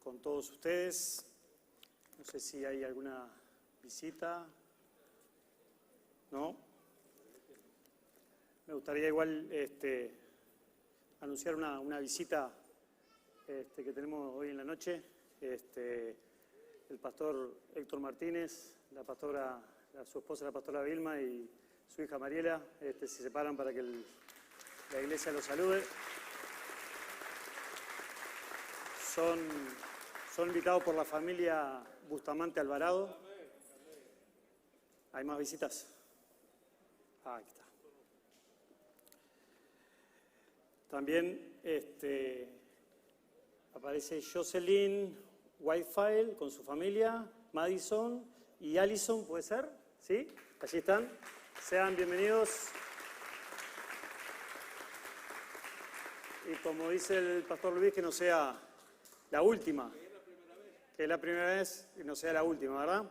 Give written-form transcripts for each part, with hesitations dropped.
con todos ustedes. No sé si hay alguna visita. ¿No? Me gustaría igual anunciar una visita que tenemos hoy en la noche. El pastor Héctor Martínez, su esposa, la pastora Vilma, y su hija Mariela, se separan para que la iglesia los salude. Son invitados por la familia Bustamante Alvarado. ¿Hay más visitas? Ahí está. También aparece Jocelyn Whitefield con su familia, Madison y Allison, ¿puede ser? ¿Sí? Allí están. Sean bienvenidos. Y como dice el pastor Luis, que no sea la última. Que es la primera vez y no sea la última, ¿verdad?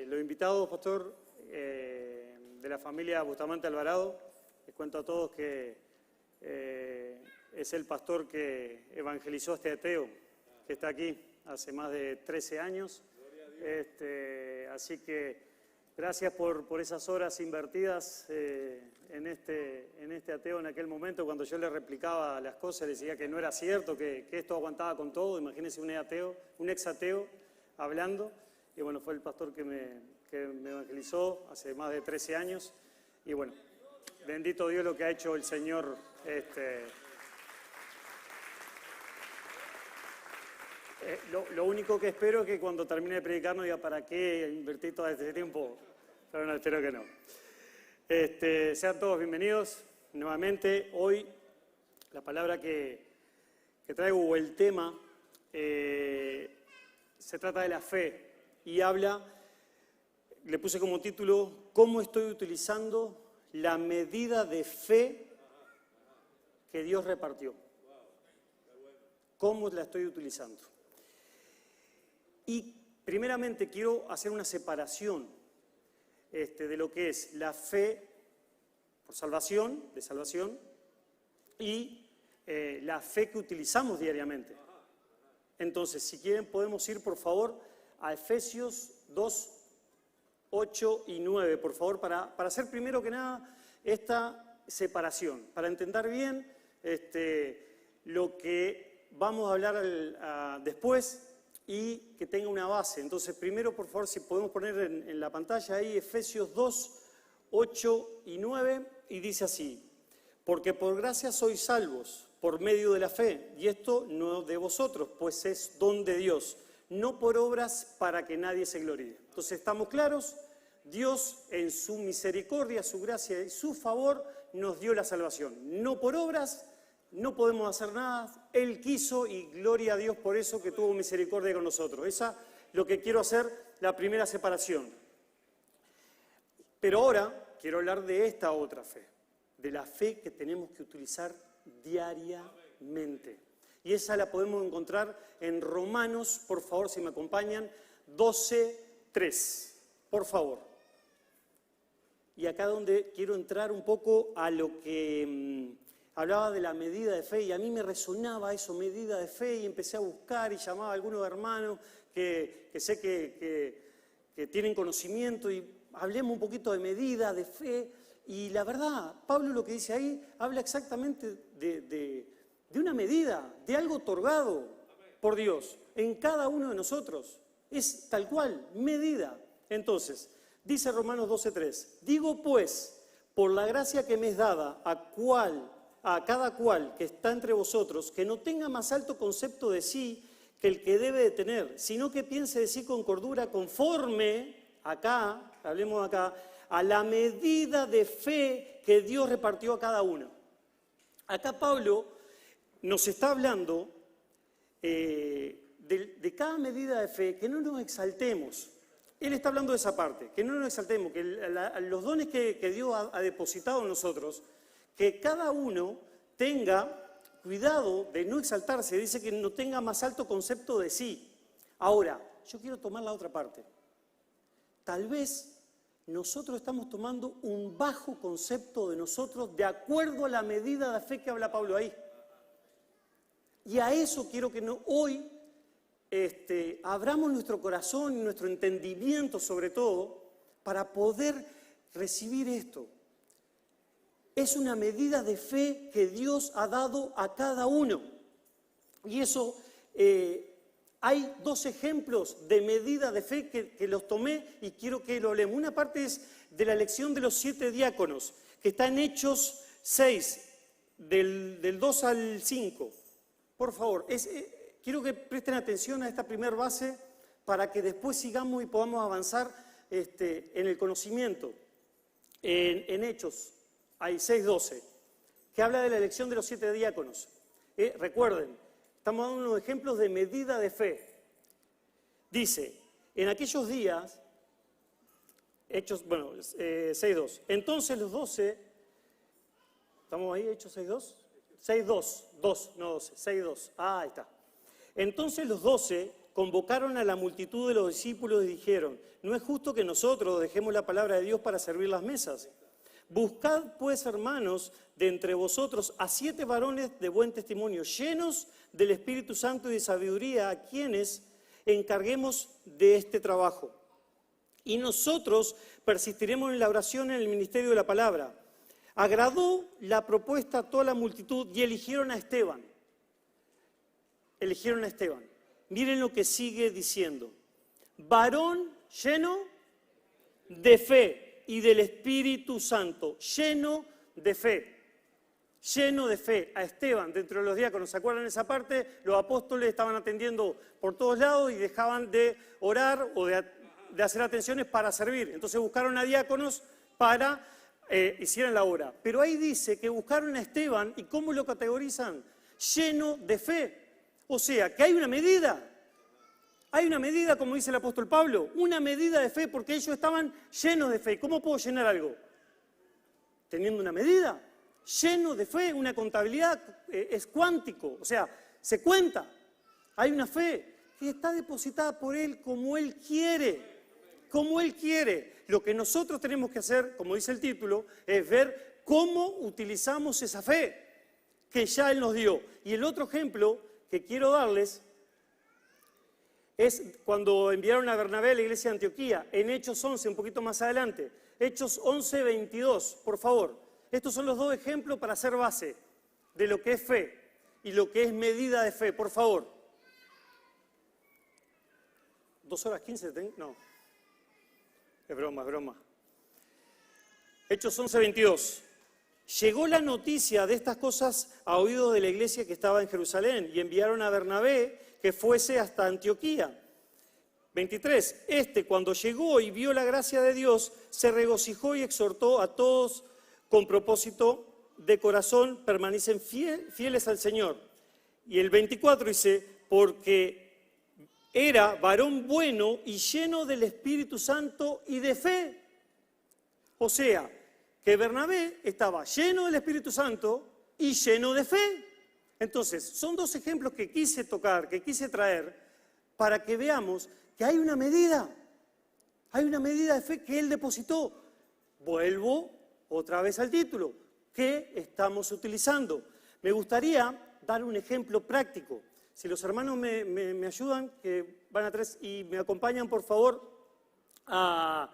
Los invitados, pastor, de la familia Bustamante Alvarado, les cuento a todos que es el pastor que evangelizó a este ateo que está aquí hace más de 13 años. Así que gracias por esas horas invertidas en este ateo en aquel momento, cuando yo le replicaba las cosas, le decía que no era cierto, que esto aguantaba con todo. Imagínense un ex ateo hablando. Y bueno, fue el pastor que me evangelizó hace más de 13 años. Y bueno, bendito Dios lo que ha hecho el Señor. Lo único que espero es que cuando termine de predicar no diga ¿para qué invertí todo este tiempo? Pero no, espero que no. Sean todos bienvenidos nuevamente. Hoy la palabra que traigo, o el tema, se trata de la fe. Y le puse como título, ¿cómo estoy utilizando la medida de fe que Dios repartió? ¿Cómo la estoy utilizando? Y primeramente quiero hacer una separación de lo que es la fe por salvación, de salvación, y la fe que utilizamos diariamente. Entonces, si quieren podemos ir por favor a Efesios 2, 8 y 9, por favor, para hacer primero que nada esta separación, para entender bien lo que vamos a hablar después y que tenga una base. Entonces, primero, por favor, si podemos poner en la pantalla ahí Efesios 2, 8 y 9, y dice así: porque por gracia sois salvos, por medio de la fe, y esto no de vosotros, pues es don de Dios, no por obras para que nadie se gloríe. Entonces, ¿estamos claros? Dios, en su misericordia, su gracia y su favor, nos dio la salvación. No por obras, no podemos hacer nada. Él quiso y gloria a Dios por eso, que tuvo misericordia con nosotros. Esa es lo que quiero hacer, la primera separación. Pero ahora quiero hablar de esta otra fe, de la fe que tenemos que utilizar diariamente. Y esa la podemos encontrar en Romanos, por favor, si me acompañan, 12:3, por favor. Y acá donde quiero entrar un poco a lo que hablaba de la medida de fe, y a mí me resonaba eso, medida de fe, y empecé a buscar y llamaba a algunos hermanos que sé que tienen conocimiento, y hablemos un poquito de medida de fe. Y la verdad, Pablo lo que dice ahí, habla exactamente de una medida, de algo otorgado por Dios en cada uno de nosotros. Es tal cual, medida. Entonces, dice Romanos 12:3, digo pues, por la gracia que me es dada a cada cual que está entre vosotros, que no tenga más alto concepto de sí que el que debe de tener, sino que piense de sí con cordura, conforme, acá, hablemos acá, a la medida de fe que Dios repartió a cada uno. Acá Pablo nos está hablando de cada medida de fe, que no nos exaltemos. Él está hablando de esa parte, que no nos exaltemos, que los dones que Dios ha depositado en nosotros, que cada uno tenga cuidado de no exaltarse. Dice que no tenga más alto concepto de sí. Ahora, yo quiero tomar la otra parte. Tal vez nosotros estamos tomando un bajo concepto de nosotros de acuerdo a la medida de fe que habla Pablo ahí. Y a eso quiero que hoy abramos nuestro corazón y nuestro entendimiento sobre todo para poder recibir esto. Es una medida de fe que Dios ha dado a cada uno. Y eso, hay dos ejemplos de medida de fe que los tomé y quiero que lo hablemos. Una parte es de la elección de los 7 diáconos, que está en Hechos 6, del 2 al 5. Por favor, quiero que presten atención a esta primera base para que después sigamos y podamos avanzar en el conocimiento. En Hechos hay 6:12, que habla de la elección de los 7 diáconos. Recuerden, estamos dando unos ejemplos de medida de fe. Dice, en aquellos días, Hechos, 6:2, entonces los 12, ¿estamos ahí, Hechos 6:2? 6:2, 2, no 12, 6:2, ahí está. Entonces los 12 convocaron a la multitud de los discípulos y dijeron, no es justo que nosotros dejemos la palabra de Dios para servir las mesas. Buscad pues, hermanos, de entre vosotros a 7 varones de buen testimonio, llenos del Espíritu Santo y de sabiduría, a quienes encarguemos de este trabajo. Y nosotros persistiremos en la oración en el ministerio de la palabra. Agradó la propuesta a toda la multitud y eligieron a Esteban. Eligieron a Esteban. Miren lo que sigue diciendo. Varón lleno de fe y del Espíritu Santo, lleno de fe. Lleno de fe, a Esteban, dentro de los diáconos. ¿Se acuerdan de esa parte? Los apóstoles estaban atendiendo por todos lados y dejaban de orar o de hacer atenciones para servir. Entonces buscaron a diáconos para hicieran la obra. Pero ahí dice que buscaron a Esteban, ¿y cómo lo categorizan? Lleno de fe. O sea, que hay una medida. Hay una medida, como dice el apóstol Pablo, una medida de fe, porque ellos estaban llenos de fe. ¿Cómo puedo llenar algo? Teniendo una medida. Lleno de fe, una contabilidad es cuántico, o sea, se cuenta. Hay una fe que está depositada por Él como Él quiere, como Él quiere. Lo que nosotros tenemos que hacer, como dice el título, es ver cómo utilizamos esa fe que ya Él nos dio. Y el otro ejemplo que quiero darles es cuando enviaron a Bernabé a la iglesia de Antioquía, en Hechos 11, un poquito más adelante. Hechos 11, 22, por favor. Estos son los dos ejemplos para hacer base de lo que es fe y lo que es medida de fe, por favor. 2 horas 15, no. Es broma, es broma. Hechos 11, 22. Llegó la noticia de estas cosas a oídos de la iglesia que estaba en Jerusalén y enviaron a Bernabé que fuese hasta Antioquía. 23. Cuando llegó y vio la gracia de Dios, se regocijó y exhortó a todos con propósito de corazón, permanecen fieles al Señor. Y el 24 dice, porque era varón bueno y lleno del Espíritu Santo y de fe. O sea, que Bernabé estaba lleno del Espíritu Santo y lleno de fe. Entonces, son dos ejemplos que quise tocar, que quise traer, para que veamos que hay una medida de fe que Él depositó. Vuelvo otra vez al título, ¿qué estamos utilizando? Me gustaría dar un ejemplo práctico. Si los hermanos me ayudan, que van atrás y me acompañan, por favor, a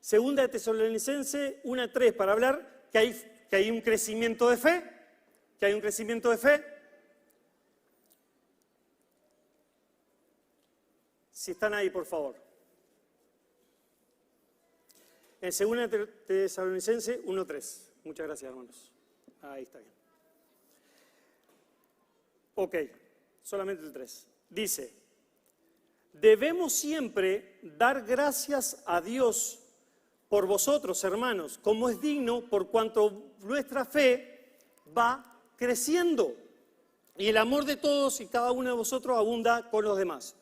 2 de Tesalonicenses 1:3, para hablar que hay un crecimiento de fe, que hay un crecimiento de fe. Si están ahí, por favor. En 2 de Tesalonicenses 1:3. Muchas gracias, hermanos. Ahí está bien. Ok, solamente el 3. Dice, debemos siempre dar gracias a Dios por vosotros, hermanos, como es digno, por cuanto nuestra fe va creciendo y el amor de todos y cada uno de vosotros abunda con los demás.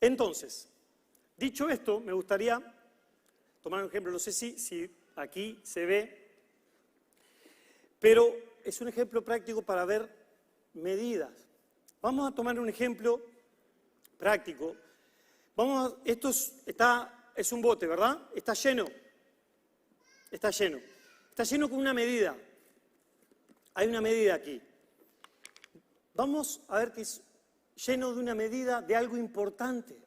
Entonces, dicho esto, me gustaría tomar un ejemplo, no sé si aquí se ve, pero es un ejemplo práctico para ver medidas. Vamos a tomar un ejemplo práctico. Esto es un bote, ¿verdad? Está lleno. Está lleno. Está lleno con una medida. Hay una medida aquí. Vamos a ver que es lleno de una medida de algo importante.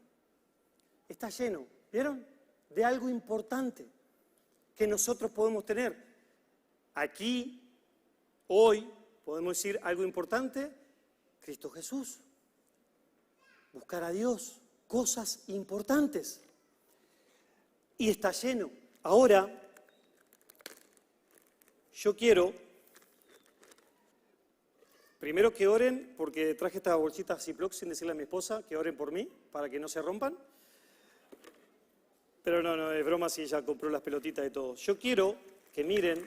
Está lleno, ¿vieron? De algo importante que nosotros podemos tener. Aquí, hoy, podemos decir algo importante, Cristo Jesús. Buscar a Dios, cosas importantes. Y está lleno. Ahora, yo quiero, primero que oren, porque traje estas bolsitas Ziploc sin decirle a mi esposa que oren por mí, para que no se rompan. Pero no, es broma si ella compró las pelotitas y todo. Yo quiero que miren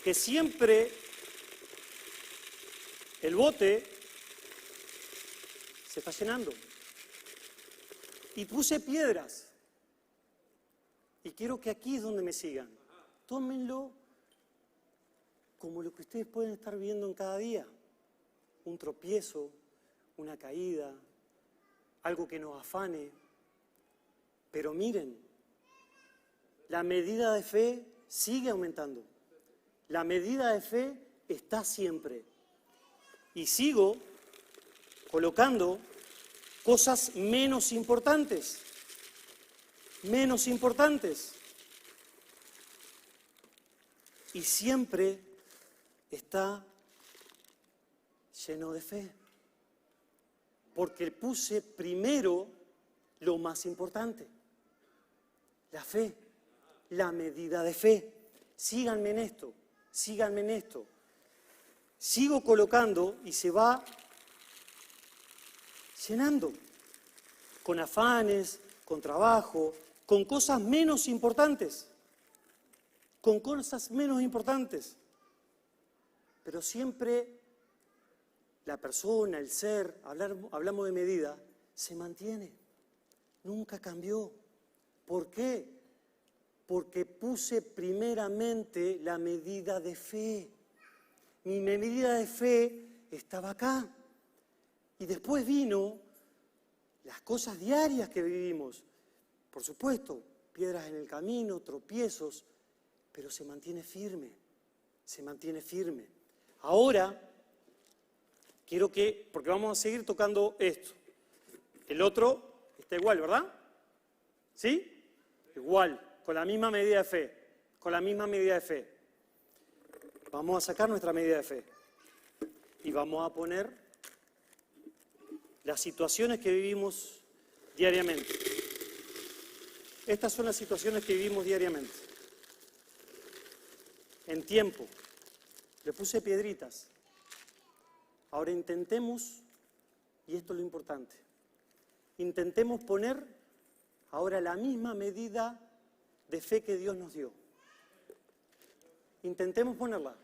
que siempre el bote se está llenando. Y puse piedras. Y quiero que aquí es donde me sigan. Tómenlo como lo que ustedes pueden estar viendo en cada día. Un tropiezo, una caída, algo que nos afane. Pero miren, la medida de fe sigue aumentando. La medida de fe está siempre. Y sigo colocando cosas menos importantes. Menos importantes. Y siempre está lleno de fe. Porque puse primero lo más importante. La fe, la medida de fe. Síganme en esto, síganme en esto. Sigo colocando y se va llenando. Con afanes, con trabajo, con cosas menos importantes. Con cosas menos importantes. Pero siempre la persona, el ser, hablamos de medida, se mantiene. Nunca cambió. ¿Por qué? Porque puse primeramente la medida de fe. Mi medida de fe estaba acá. Y después vino las cosas diarias que vivimos. Por supuesto, piedras en el camino, tropiezos, pero se mantiene firme. Se mantiene firme. Ahora, quiero que, porque vamos a seguir tocando esto. El otro está igual, ¿verdad? ¿Sí? Igual, con la misma medida de fe, con la misma medida de fe. Vamos a sacar nuestra medida de fe y vamos a poner las situaciones que vivimos diariamente. Estas son las situaciones que vivimos diariamente. En tiempo. Le puse piedritas. Ahora intentemos, y esto es lo importante, intentemos poner ahora la misma medida de fe que Dios nos dio. Intentemos ponerla.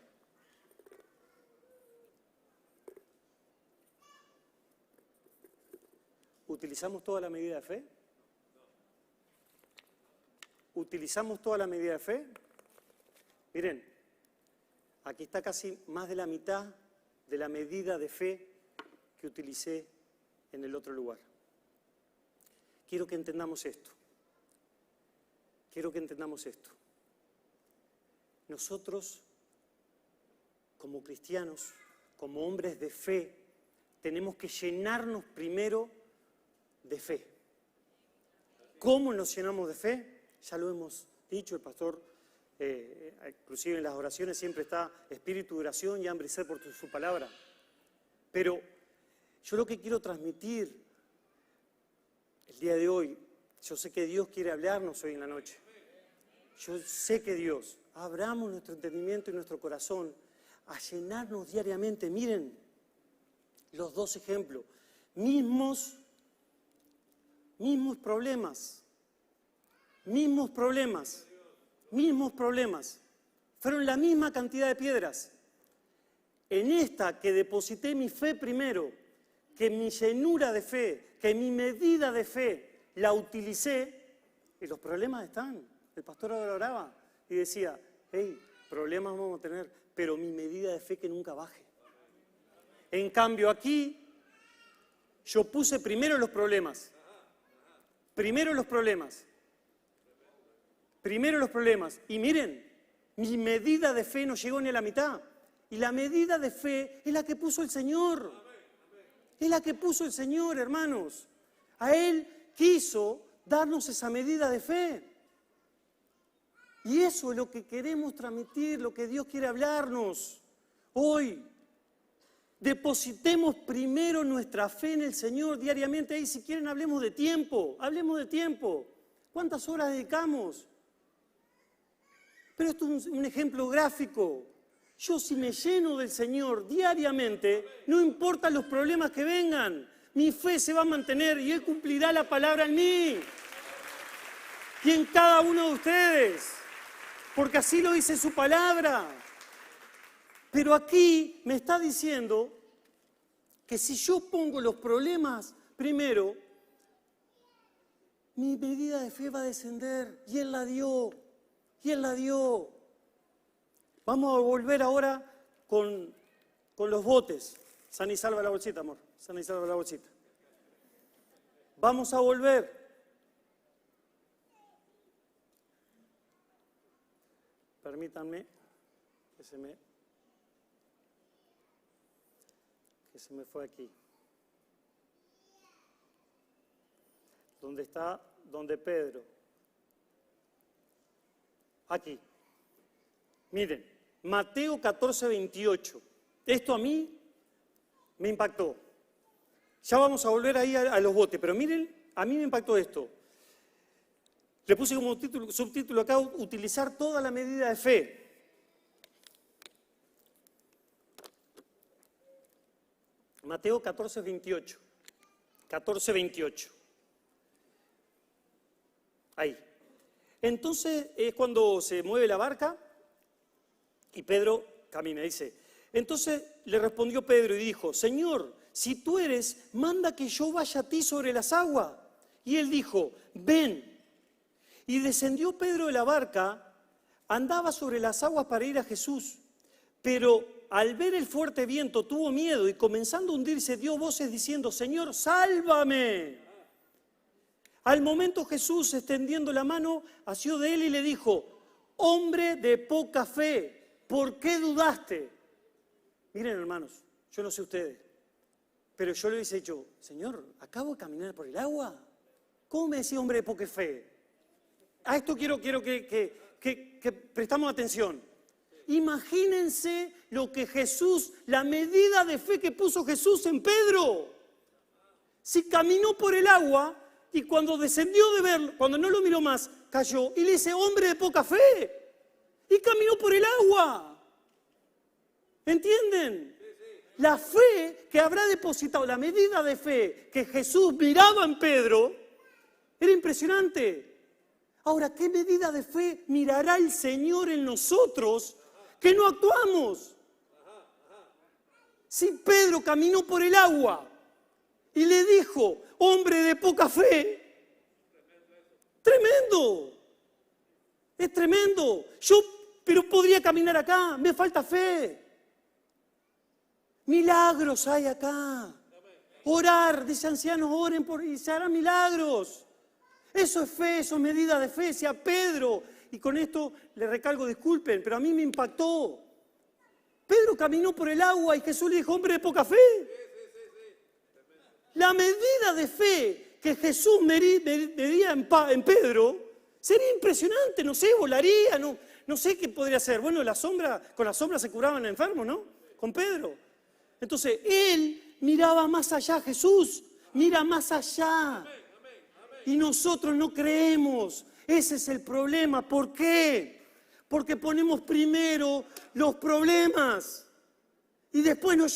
¿Utilizamos toda la medida de fe? ¿Utilizamos toda la medida de fe? Miren, aquí está casi más de la mitad de la medida de fe que utilicé en el otro lugar. Quiero que entendamos esto. Quiero que entendamos esto. Nosotros, como cristianos, como hombres de fe, tenemos que llenarnos primero de fe. ¿Cómo nos llenamos de fe? Ya lo hemos dicho, el pastor, inclusive en las oraciones siempre está espíritu de oración y hambre y sed por su palabra. Pero yo lo que quiero transmitir el día de hoy, yo sé que Dios quiere hablarnos hoy en la noche. Yo sé que Dios, abramos nuestro entendimiento y nuestro corazón a llenarnos diariamente. Miren los dos ejemplos. Mismos problemas. Fueron la misma cantidad de piedras. En esta que deposité mi fe primero, que mi llenura de fe, que mi medida de fe la utilicé, y los problemas están. El pastor ahora oraba y decía, hey, problemas vamos a tener, pero mi medida de fe que nunca baje. En cambio aquí, yo puse primero los problemas. Primero los problemas. Y miren Mi medida de fe no llegó ni a la mitad. Y la medida de fe es la que puso el Señor. Es la que puso el Señor, hermanos. A Él quiso darnos esa medida de fe. Y eso es lo que queremos transmitir, lo que Dios quiere hablarnos hoy. Depositemos primero nuestra fe en el Señor diariamente. Ahí, si quieren, hablemos de tiempo. Hablemos de tiempo. ¿Cuántas horas dedicamos? Pero esto es un ejemplo gráfico. Yo, si me lleno del Señor diariamente, no importa los problemas que vengan, mi fe se va a mantener y Él cumplirá la palabra en mí y en cada uno de ustedes, porque así lo dice su palabra. Pero aquí me está diciendo que si yo pongo los problemas primero, mi medida de fe va a descender, y Él la dio, y Él la dio. Vamos a volver ahora con los botes. San y salva la bolsita, amor. San y salva la bolsita. Vamos a volver. Permítanme que se me fue aquí. ¿Dónde está? ¿Dónde Pedro? Aquí. Miren, Mateo 14, 28. Esto a mí me impactó. Ya vamos a volver ahí a los botes, pero miren, a mí me impactó esto. Le puse como subtítulo acá, utilizar toda la medida de fe. Mateo 14, 28. 14, 28. Ahí. Entonces es cuando se mueve la barca y Pedro camina, dice. Entonces le respondió Pedro y dijo, Señor, si tú eres, manda que yo vaya a ti sobre las aguas. Y él dijo, ven. Y descendió Pedro de la barca, andaba sobre las aguas para ir a Jesús, pero al ver el fuerte viento tuvo miedo y comenzando a hundirse dio voces diciendo, Señor, sálvame. Al momento Jesús, extendiendo la mano, asió de él y le dijo, hombre de poca fe, ¿por qué dudaste? Miren, hermanos, yo no sé ustedes, pero yo le hubiese dicho, Señor, acabo de caminar por el agua. ¿Cómo me decía hombre de poca fe? A esto quiero que prestamos atención. Imagínense lo que Jesús, la medida de fe que puso Jesús en Pedro. Si caminó por el agua y cuando descendió de verlo, cuando no lo miró más, cayó y le dice, hombre de poca fe. Y caminó por el agua. ¿Entienden? La fe que habrá depositado, la medida de fe que Jesús miraba en Pedro, era impresionante. Ahora, ¿qué medida de fe mirará el Señor en nosotros que no actuamos? Si Pedro caminó por el agua y le dijo, hombre de poca fe, tremendo, es tremendo. Pero podría caminar acá, me falta fe. Milagros hay acá. Orar, dice ancianos, oren y se harán milagros. Eso es fe, eso es medida de fe. Si a Pedro, y con esto le recalco, disculpen, pero a mí me impactó. Pedro caminó por el agua y Jesús le dijo, hombre de poca fe. La medida de fe que Jesús medía en Pedro sería impresionante, no sé, volaría, no sé qué podría hacer. Bueno, con la sombra se curaban enfermos, ¿no? Con Pedro. Entonces, él miraba más allá, Jesús mira más allá. Y nosotros no creemos. Ese es el problema. ¿Por qué? Porque ponemos primero los problemas y después nos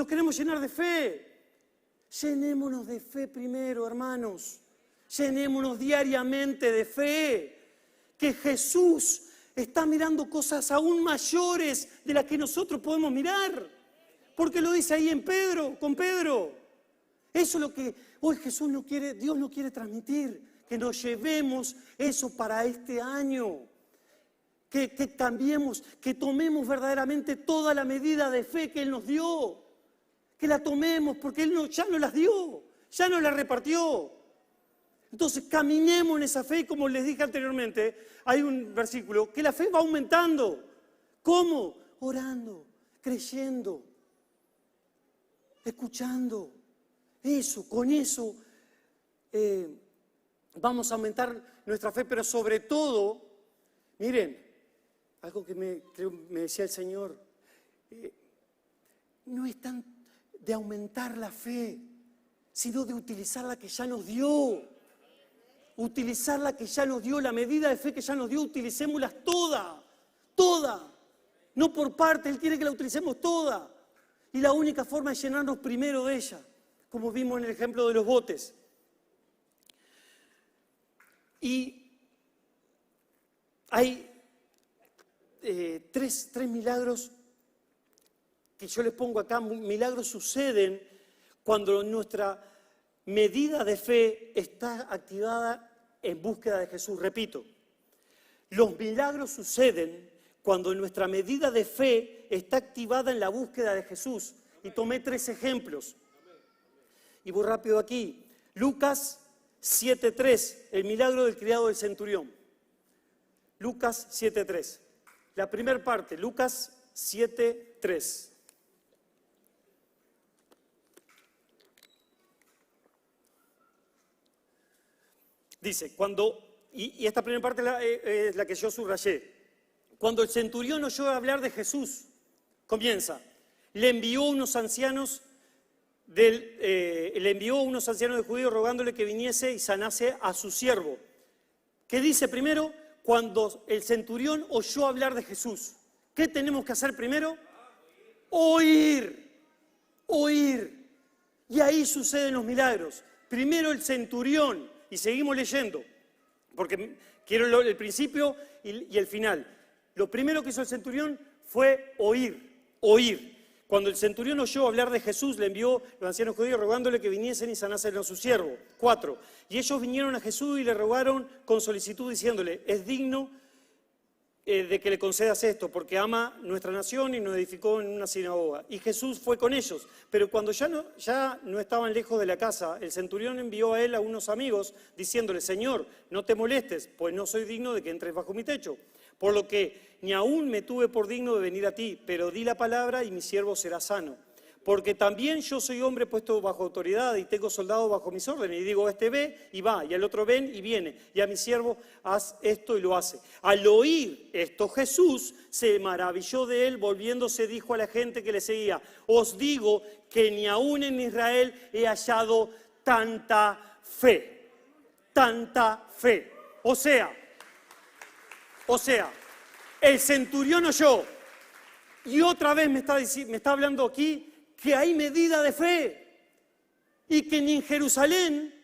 queremos llenar de fe. Llenémonos de fe primero, hermanos. Llenémonos diariamente de fe. Que Jesús está mirando cosas aún mayores de las que nosotros podemos mirar. Porque lo dice ahí con Pedro. Eso es lo que hoy Dios no quiere transmitir, que nos llevemos eso para este año, que cambiemos, que tomemos verdaderamente toda la medida de fe que Él nos dio, que la tomemos porque Él ya nos las dio, ya nos la repartió. Entonces caminemos en esa fe y como les dije anteriormente, hay un versículo que la fe va aumentando. ¿Cómo? Orando, creyendo, escuchando. Eso, con eso vamos a aumentar nuestra fe, pero sobre todo, miren, algo que me decía el Señor, no es tan de aumentar la fe, sino de utilizar la que ya nos dio. Utilizar la que ya nos dio, la medida de fe que ya nos dio, utilicémoslas toda. No por parte, Él quiere que la utilicemos toda. Y la única forma es llenarnos primero de ella, como vimos en el ejemplo de los botes. Y hay tres milagros que yo les pongo acá. Milagros suceden cuando nuestra medida de fe está activada en búsqueda de Jesús. Repito, los milagros suceden cuando nuestra medida de fe está activada en la búsqueda de Jesús. Y tomé 3 ejemplos. Y voy rápido aquí. Lucas 7:3, el milagro del criado del centurión. Lucas 7:3. La primera parte, Lucas 7:3. Dice, y esta primera parte es la que yo subrayé. Cuando el centurión oyó hablar de Jesús, comienza, le envió unos ancianos de judíos rogándole que viniese y sanase a su siervo. ¿Qué dice primero? Cuando el centurión oyó hablar de Jesús. ¿Qué tenemos que hacer primero? Oír. Y ahí suceden los milagros. Primero el centurión. Y seguimos leyendo, porque quiero el principio y el final. Lo primero que hizo el centurión fue oír. Cuando el centurión oyó hablar de Jesús, le envió los ancianos judíos rogándole que viniesen y sanasen a su siervo. 4. Y ellos vinieron a Jesús y le rogaron con solicitud diciéndole, es digno de que le concedas esto, porque ama nuestra nación y nos edificó en una sinagoga. Y Jesús fue con ellos, pero cuando ya no estaban lejos de la casa, el centurión envió a él a unos amigos, diciéndole, Señor, no te molestes, pues no soy digno de que entres bajo mi techo, por lo que ni aún me tuve por digno de venir a ti, pero di la palabra y mi siervo será sano. Porque también yo soy hombre puesto bajo autoridad y tengo soldados bajo mis órdenes. Y digo, este ve y va, y al otro ven y viene. Y a mi siervo haz esto y lo hace. Al oír esto, Jesús se maravilló de él, volviéndose dijo a la gente que le seguía, os digo que ni aún en Israel he hallado tanta fe. Tanta fe. O sea, el centurión oyó y otra vez me está hablando aquí que hay medida de fe y que ni en Jerusalén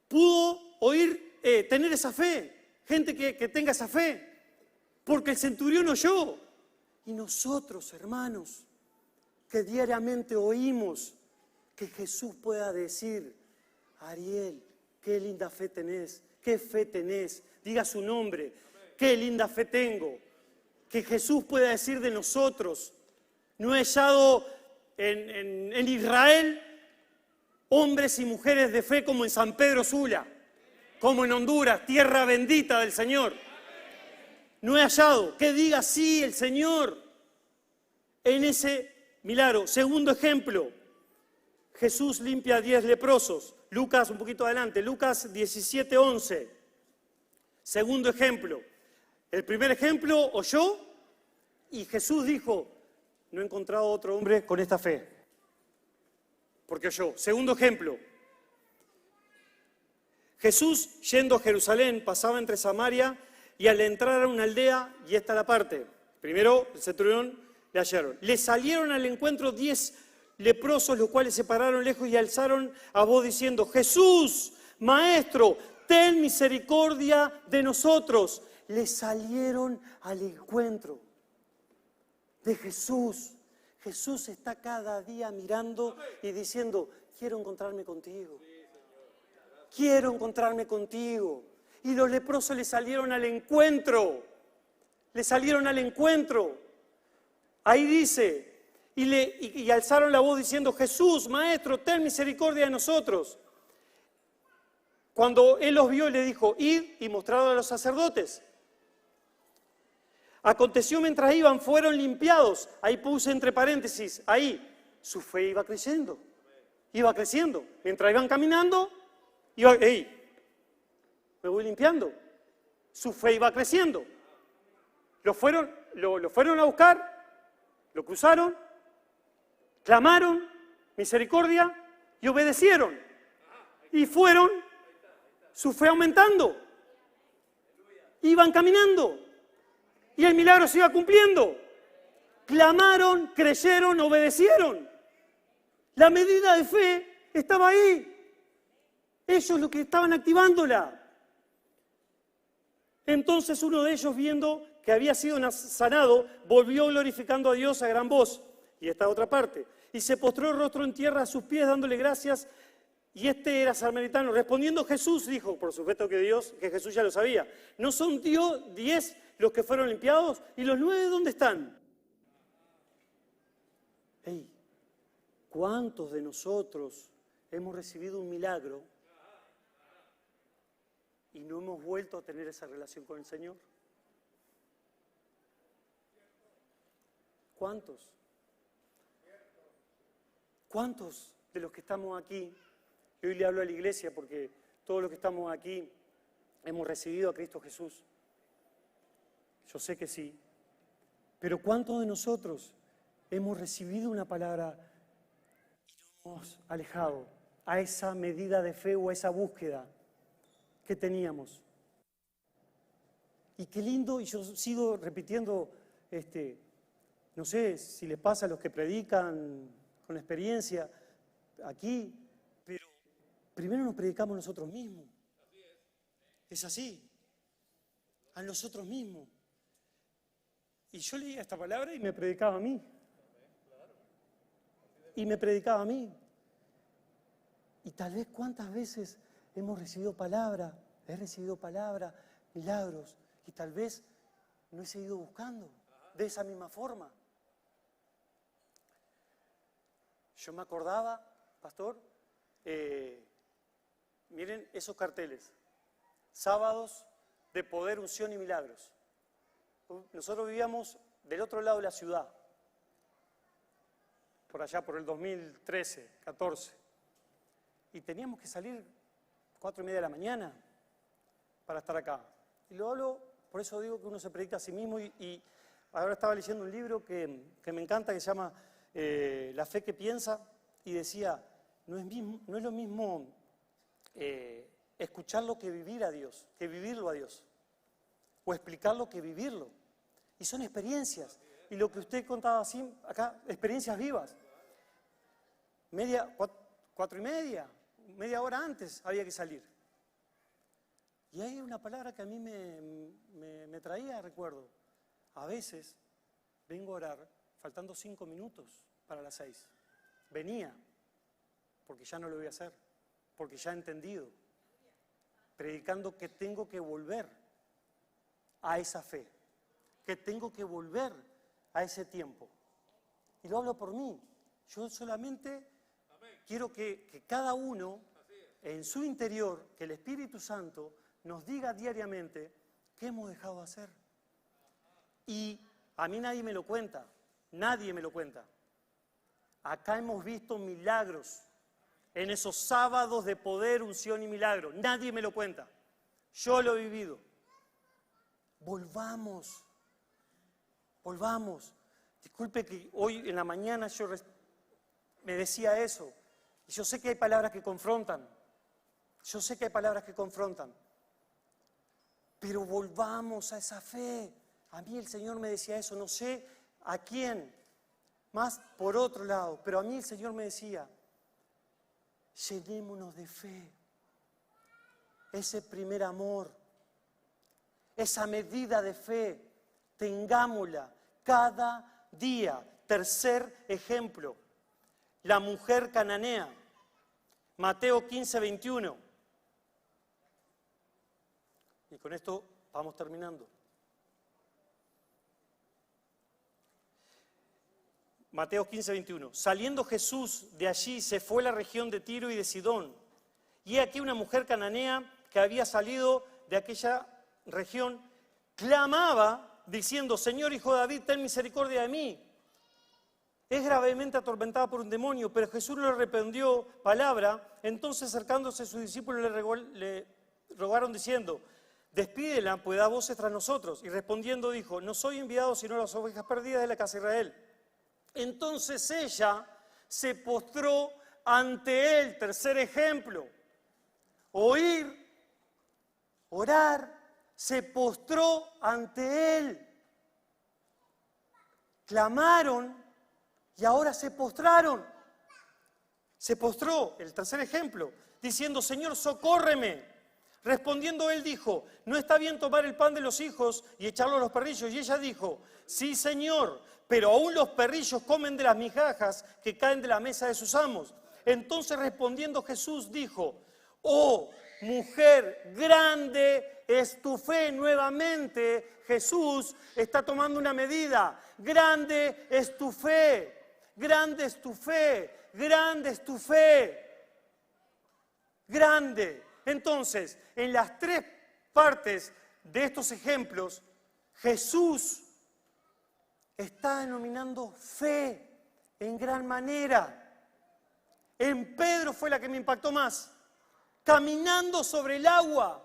pudo tener esa fe, gente que tenga esa fe, porque el centurión oyó. Y nosotros, hermanos, que diariamente oímos, que Jesús pueda decir, Ariel, qué linda fe tenés, qué fe tenés, diga su nombre, qué linda fe tengo, que Jesús pueda decir de nosotros, no he hallado en Israel hombres y mujeres de fe como en San Pedro Sula, como en Honduras, tierra bendita del Señor. No he hallado, que diga sí el Señor en ese milagro. Segundo ejemplo, Jesús limpia a 10 leprosos. Lucas, un poquito adelante, Lucas 17:11. Segundo ejemplo. El primer ejemplo, oyó y Jesús dijo, no he encontrado otro hombre con esta fe, porque oyó. Segundo ejemplo, Jesús, yendo a Jerusalén, pasaba entre Samaria y al entrar a una aldea, y esta es la parte, primero el centurión le hallaron. Le salieron al encuentro 10 leprosos, los cuales se pararon lejos y alzaron a voz diciendo, Jesús, Maestro, ten misericordia de nosotros. Le salieron al encuentro de Jesús. Jesús está cada día mirando y diciendo, quiero encontrarme contigo. Quiero encontrarme contigo. Y los leprosos le salieron al encuentro. Le salieron al encuentro. Ahí dice, y alzaron la voz diciendo, Jesús, Maestro, ten misericordia de nosotros. Cuando él los vio, le dijo, id y mostrad a los sacerdotes. Aconteció mientras iban, fueron limpiados. Ahí puse entre paréntesis, ahí, su fe iba creciendo. Iba creciendo. Mientras iban caminando, me voy limpiando. Su fe iba creciendo. Lo fueron a buscar, lo cruzaron, clamaron misericordia y obedecieron. Y fueron, su fe aumentando. Iban caminando. Y el milagro se iba cumpliendo. Clamaron, creyeron, obedecieron. La medida de fe estaba ahí. Ellos los que estaban activándola. Entonces uno de ellos, viendo que había sido sanado, volvió glorificando a Dios a gran voz. Y esta otra parte. Y se postró el rostro en tierra a sus pies, dándole gracias. Y este era samaritano. Respondiendo Jesús, dijo, por supuesto que Jesús ya lo sabía, ¿no son 10 los que fueron limpiados? ¿Y los 9 dónde están? Hey, ¿cuántos de nosotros hemos recibido un milagro y no hemos vuelto a tener esa relación con el Señor? ¿Cuántos? ¿Cuántos de los que estamos aquí? Y hoy le hablo a la iglesia porque todos los que estamos aquí hemos recibido a Cristo Jesús. Yo sé que sí. Pero ¿cuántos de nosotros hemos recibido una palabra y nos hemos alejado a esa medida de fe o a esa búsqueda que teníamos? Y qué lindo, y yo sigo repitiendo, no sé si les pasa a los que predican con experiencia aquí, pero primero nos predicamos nosotros mismos. Es así, a nosotros mismos. Y yo leía esta palabra y me predicaba a mí. Y me predicaba a mí. Y tal vez cuántas veces hemos recibido palabra, he recibido palabra, milagros, y tal vez no he seguido buscando de esa misma forma. Yo me acordaba, pastor, miren esos carteles, sábados de poder, unción y milagros. Nosotros vivíamos del otro lado de la ciudad, por allá por el 2013, 14, y teníamos que salir 4:30 de la mañana para estar acá. Y lo hablo, por eso digo que uno se predica a sí mismo, y ahora estaba leyendo un libro que me encanta, que se llama La fe que piensa, y decía, no es lo mismo escucharlo que vivir a Dios, que vivirlo a Dios, o explicarlo que vivirlo. Y son experiencias. Y lo que usted contaba así, acá, experiencias vivas. 4:30, media hora antes había que salir. Y hay una palabra que a mí me traía recuerdo. A veces vengo a orar faltando 5 minutos para las 6. Venía, porque ya no lo voy a hacer, porque ya he entendido, predicando que tengo que volver a esa fe, que tengo que volver a ese tiempo. Y lo hablo por mí. Yo solamente quiero que cada uno, en su interior, que el Espíritu Santo nos diga diariamente qué hemos dejado de hacer. Y a mí nadie me lo cuenta, nadie me lo cuenta. Acá hemos visto milagros en esos sábados de poder, unción y milagro. Nadie me lo cuenta. Yo lo he vivido. Volvamos. Disculpe que hoy en la mañana yo me decía eso. Y yo sé que hay palabras que confrontan. Pero volvamos a esa fe. A mí el Señor me decía eso, no sé a quién, más por otro lado, pero a mí el Señor me decía, llenémonos de fe. Ese primer amor, esa medida de fe, tengámosla cada día. Tercer ejemplo, la mujer cananea, Mateo 15:21. Y con esto vamos terminando. Mateo 15:21. Saliendo Jesús de allí, se fue a la región de Tiro y de Sidón. y aquí una mujer cananea que había salido de aquella región, clamaba diciendo, Señor, hijo de David, ten misericordia de mí. Es gravemente atormentada por un demonio, pero Jesús no le reprendió palabra. Entonces, acercándose a sus discípulos, le rogaron diciendo, despídela, pues da voces tras nosotros. Y respondiendo dijo, no soy enviado sino a las ovejas perdidas de la casa de Israel. Entonces ella se postró ante él. Tercer ejemplo, oír, orar, se postró ante él. Clamaron y ahora se postraron. Se postró, el tercer ejemplo, diciendo, Señor, socórreme. Respondiendo él dijo, no está bien tomar el pan de los hijos y echarlo a los perrillos. Y ella dijo, sí, Señor, pero aún los perrillos comen de las migajas que caen de la mesa de sus amos. Entonces respondiendo Jesús dijo, oh mujer, grande es tu fe. Nuevamente Jesús está tomando una medida. Grande es tu fe. Grande es tu fe, grande es tu fe, grande. Entonces, en las tres partes de estos ejemplos, Jesús está denominando fe en gran manera. En Pedro fue la que me impactó más. Caminando sobre el agua,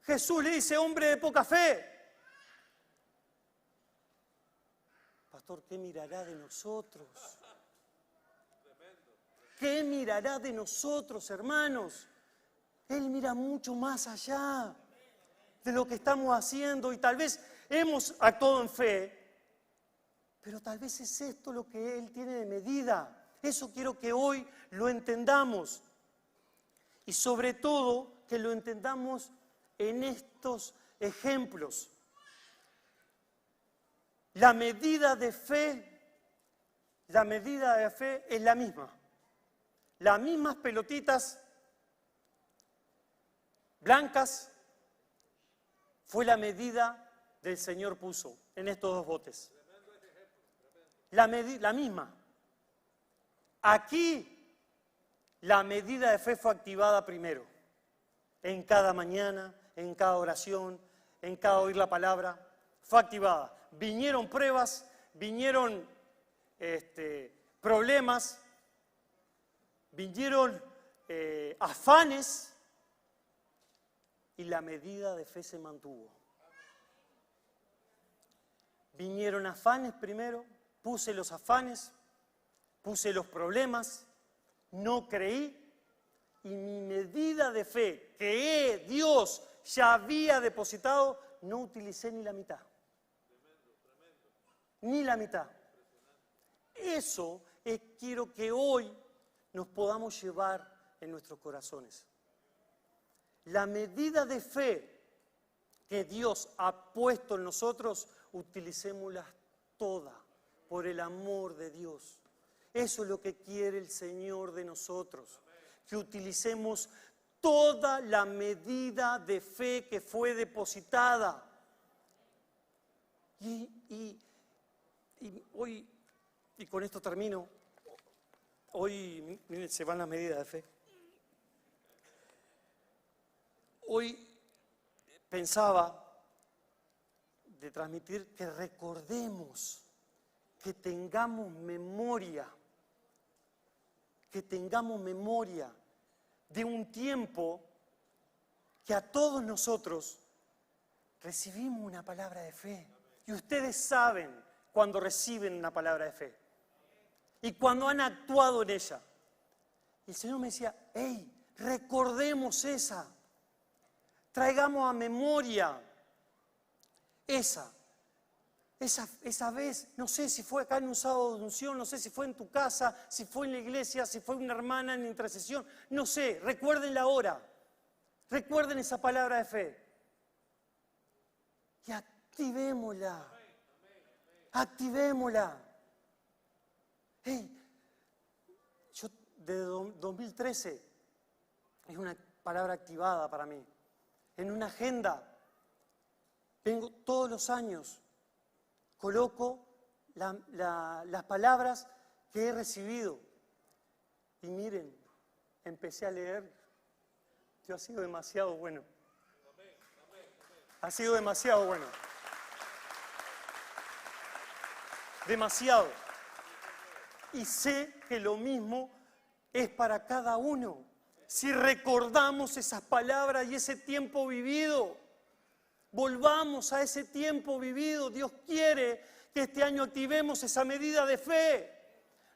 Jesús le dice, hombre de poca fe. Pastor, ¿qué mirará de nosotros? ¿Qué mirará de nosotros, hermanos? Él mira mucho más allá de lo que estamos haciendo y tal vez hemos actuado en fe, pero tal vez es esto lo que Él tiene de medida. Eso quiero que hoy lo entendamos y sobre todo que lo entendamos en estos ejemplos. La medida de fe es la misma. Las mismas pelotitas blancas fue la medida del Señor puso en estos dos botes. La misma. Aquí la medida de fe fue activada primero. En cada mañana, en cada oración, en cada oír la palabra, fue activada. Vinieron pruebas, vinieron problemas, vinieron afanes y la medida de fe se mantuvo. Vinieron afanes primero, puse los afanes, puse los problemas, no creí y mi medida de fe que Dios ya había depositado, no utilicé ni la mitad. Ni la mitad. Eso quiero que hoy nos podamos llevar en nuestros corazones. La medida de fe que Dios ha puesto en nosotros, utilicémosla toda por el amor de Dios. Eso es lo que quiere el Señor de nosotros, que utilicemos toda la medida de fe que fue depositada. Y hoy, y con esto termino, hoy, miren, se van las medidas de fe. Hoy pensaba de transmitir que recordemos, que tengamos memoria de un tiempo que a todos nosotros recibimos una palabra de fe. Y ustedes saben cuando reciben una palabra de fe y cuando han actuado en ella. Y el Señor me decía, hey, recordemos esa, traigamos a memoria esa vez, no sé si fue acá en un sábado de unción, no sé si fue en tu casa, si fue en la iglesia, si fue una hermana en intercesión, no sé, recuérdenla ahora, recuerden esa palabra de fe y activémosla. Activémosla. Hey, yo desde 2013 es una palabra activada para mí. En una agenda, vengo todos los años, coloco las palabras que he recibido. Y miren, empecé a leer Dios ha sido demasiado bueno. Ha sido demasiado bueno. Demasiado. Y sé que lo mismo es para cada uno. Si recordamos esas palabras y ese tiempo vivido, volvamos a ese tiempo vivido. Dios quiere que este año activemos esa medida de fe.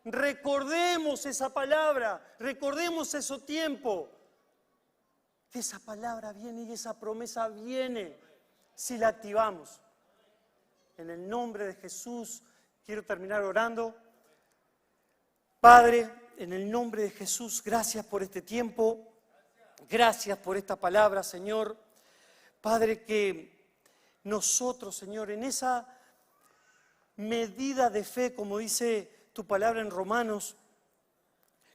Recordemos esa palabra, recordemos ese tiempo. Que esa palabra viene y esa promesa viene si la activamos. En el nombre de Jesús quiero terminar orando. Padre, en el nombre de Jesús, gracias por este tiempo. Gracias por esta palabra, Señor. Padre, que nosotros, Señor, en esa medida de fe, como dice tu palabra en Romanos,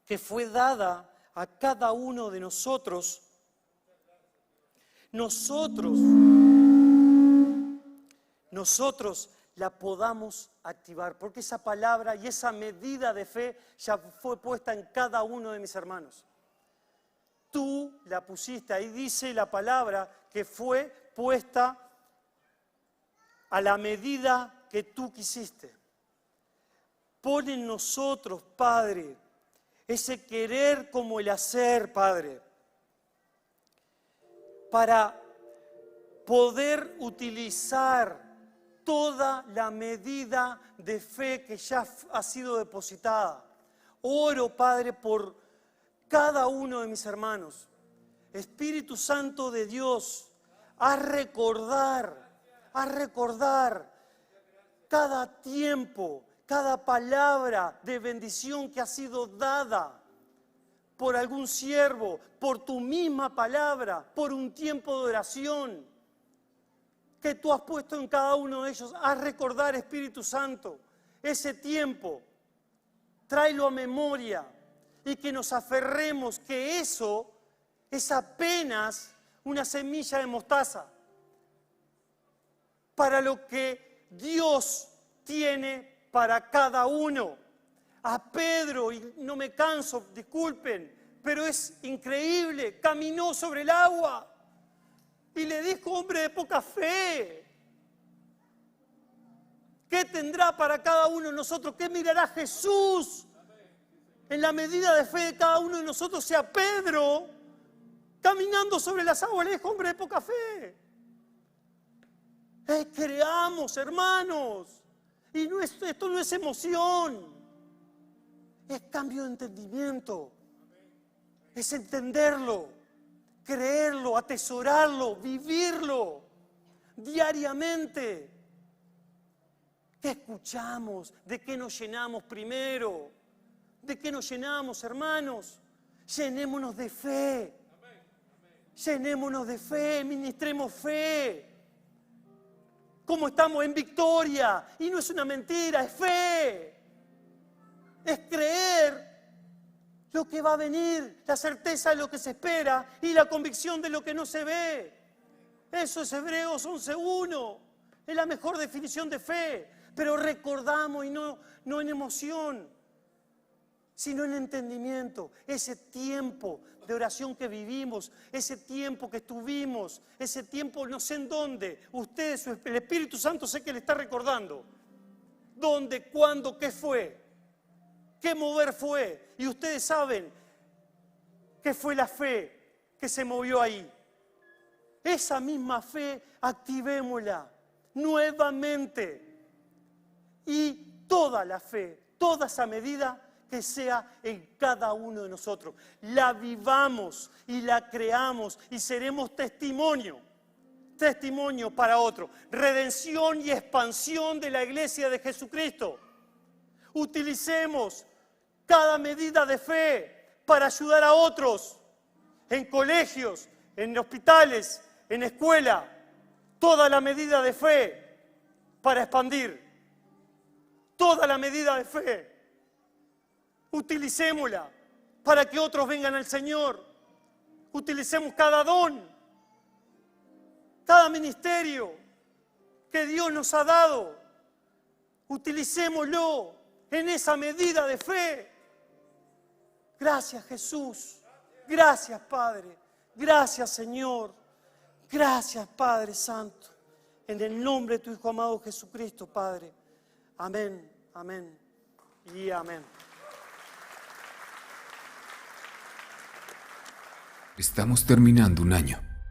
que fue dada a cada uno de nosotros la podamos activar, porque esa palabra y esa medida de fe ya fue puesta en cada uno de mis hermanos. Tú la pusiste, ahí dice la palabra que fue puesta a la medida que tú quisiste. Pon en nosotros, Padre, ese querer como el hacer, Padre, para poder utilizar toda la medida de fe que ya ha sido depositada. Oro, Padre, por cada uno de mis hermanos. Espíritu Santo de Dios, haz recordar cada tiempo, cada palabra de bendición que ha sido dada por algún siervo, por tu misma palabra, por un tiempo de oración que tú has puesto en cada uno de ellos. Haz recordar, Espíritu Santo, ese tiempo. Tráelo a memoria y que nos aferremos que eso es apenas una semilla de mostaza para lo que Dios tiene para cada uno. A Pedro, y no me canso, disculpen, pero es increíble, caminó sobre el agua y le dijo: hombre de poca fe, ¿qué tendrá para cada uno de nosotros? ¿Qué mirará Jesús? En la medida de fe de cada uno de nosotros, sea Pedro caminando sobre las aguas, le dijo: hombre de poca fe. Creamos, hermanos, y esto no es emoción. Es cambio de entendimiento, es entenderlo, creerlo, atesorarlo, vivirlo diariamente. ¿Qué escuchamos? ¿De qué nos llenamos primero? ¿De qué nos llenamos, hermanos? Llenémonos de fe, llenémonos de fe, ministremos fe. Como estamos en victoria, y no es una mentira, es fe. Es creer lo que va a venir, la certeza de lo que se espera y la convicción de lo que no se ve. Eso es Hebreos 11:1. Es la mejor definición de fe. Pero recordamos, y no en emoción, sino en entendimiento. Ese tiempo de oración que vivimos, ese tiempo que estuvimos, ese tiempo no sé en dónde. Ustedes, el Espíritu Santo sé que le está recordando. ¿Dónde, cuándo, qué fue? ¿Qué mover fue? Y ustedes saben qué fue la fe que se movió ahí. Esa misma fe, activémosla nuevamente. Y toda la fe, toda esa medida que sea en cada uno de nosotros. La vivamos y la creamos y seremos testimonio para otro. Redención y expansión de la iglesia de Jesucristo. Utilicemos cada medida de fe para ayudar a otros en colegios, en hospitales, en escuela. Toda la medida de fe para expandir. Toda la medida de fe. Utilicémosla para que otros vengan al Señor. Utilicemos cada don, cada ministerio que Dios nos ha dado. Utilicémoslo en esa medida de fe. Gracias, Jesús. Gracias, Padre. Gracias, Señor. Gracias, Padre Santo. En el nombre de tu Hijo amado Jesucristo, Padre. Amén, amén y amén. Estamos terminando un año.